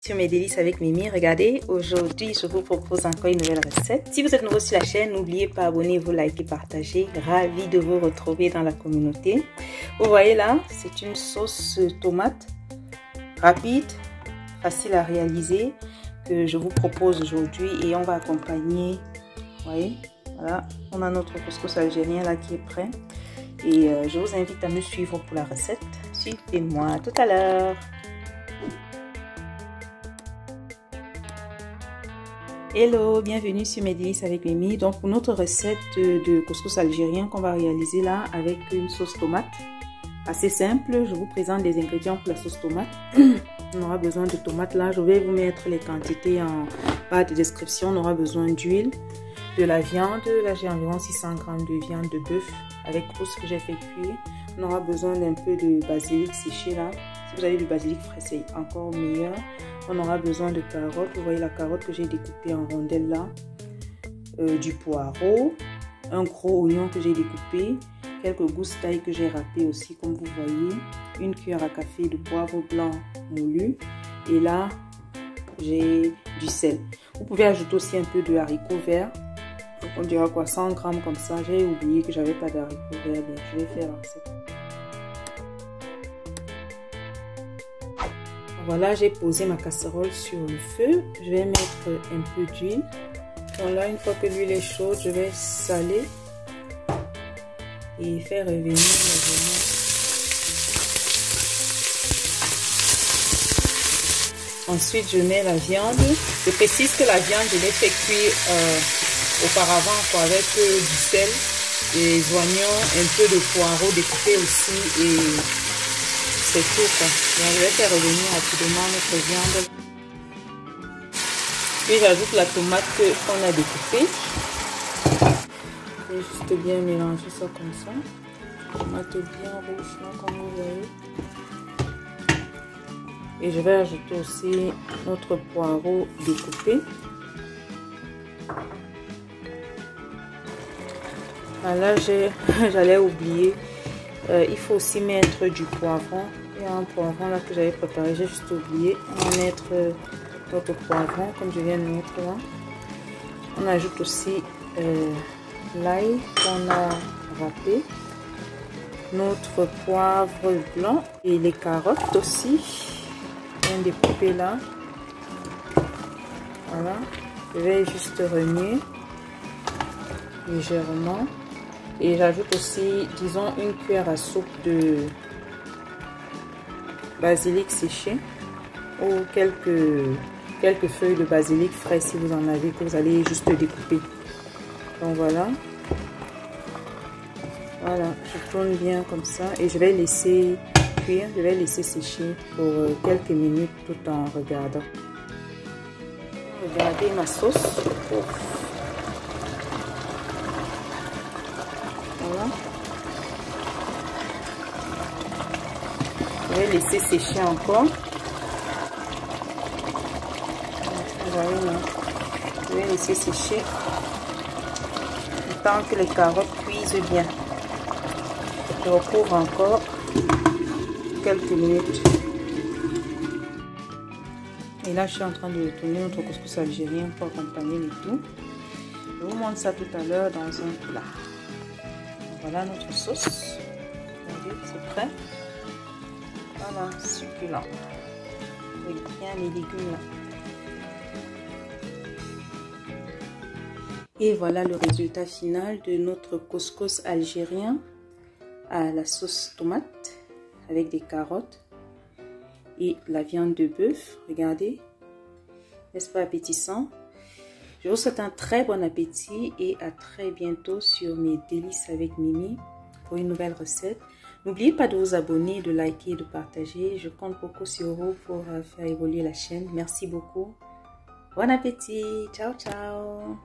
Sur mes délices avec Mimi, regardez, aujourd'hui je vous propose encore une nouvelle recette. Si vous êtes nouveau sur la chaîne, n'oubliez pas abonnez-vous, likez, partagez. Ravi de vous retrouver dans la communauté. Vous voyez là, c'est une sauce tomate rapide, facile à réaliser que je vous propose aujourd'hui et on va accompagner. Vous voyez, voilà, on a notre couscous algérien là qui est prêt et je vous invite à me suivre pour la recette. Suivez-moi, tout à l'heure. Hello, bienvenue sur mes délices avec Mimi. Donc pour notre recette de couscous algérien qu'on va réaliser là avec une sauce tomate assez simple, je vous présente les ingrédients pour la sauce tomate. On aura besoin de tomates là, je vais vous mettre les quantités en barre de description. On aura besoin d'huile, de la viande, là j'ai environ 600 g de viande de bœuf avec brousse que j'ai fait cuire. On aura besoin d'un peu de basilic séché là. Si vous avez du basilic frais, c'est encore meilleur. On aura besoin de carottes. Vous voyez la carotte que j'ai découpée en rondelles là. Du poireau. Un gros oignon que j'ai découpé. Quelques gousses d'ail que j'ai râpées aussi comme vous voyez. Une cuillère à café de poivre blanc moulu. Et là, j'ai du sel. Vous pouvez ajouter aussi un peu de haricots verts. Donc on dira quoi, 100 g comme ça. J'ai oublié que j'avais pas d'haricots verts. Bien, je vais faire la recette. Voilà, j'ai posé ma casserole sur le feu. Je vais mettre un peu d'huile. Voilà, une fois que l'huile est chaude, je vais saler et faire revenir le oignon. Ensuite, je mets la viande. Je précise que la viande, je l'ai fait cuire auparavant quoi, avec du sel, des oignons, un peu de poireau découpé aussi et c'est tout quoi. Donc, je vais faire revenir rapidement notre viande. Puis j'ajoute la tomate qu'on a découpée. Je vais juste bien mélanger ça comme ça. Tomate bien rouge là, comme vous voyez. Et je vais ajouter aussi notre poireau découpé. Là j'allais oublier. Il faut aussi mettre du poivron. Il y a un poivron là que j'avais préparé, j'ai juste oublié. On va mettre notre poivron comme je viens de mettre là. On ajoute aussi l'ail qu'on a râpé, notre poivre blanc et les carottes aussi. Bien découpées là. Voilà. Je vais juste remuer légèrement. Et j'ajoute aussi, disons, une cuillère à soupe de basilic séché ou quelques feuilles de basilic frais si vous en avez, que vous allez juste découper. Donc voilà. Voilà, je tourne bien comme ça et je vais laisser cuire, je vais laisser sécher pour quelques minutes tout en regardant. Regardez ma sauce. Voilà. Je vais laisser sécher encore. Vous voyez là. Je vais laisser sécher le temps que les carottes cuisent bien. Je recouvre encore quelques minutes. Et là, je suis en train de tourner notre couscous algérien pour accompagner le tout. Je vous montre ça tout à l'heure dans un plat. Voilà notre sauce. Regardez, c'est prêt. Voilà, succulent. Avec bien les légumes là. Et voilà le résultat final de notre couscous algérien à la sauce tomate avec des carottes et la viande de bœuf. Regardez, n'est-ce pas appétissant? Je vous souhaite un très bon appétit et à très bientôt sur mes délices avec Mimi pour une nouvelle recette. N'oubliez pas de vous abonner, de liker et de partager. Je compte beaucoup sur vous pour faire évoluer la chaîne. Merci beaucoup. Bon appétit. Ciao, ciao.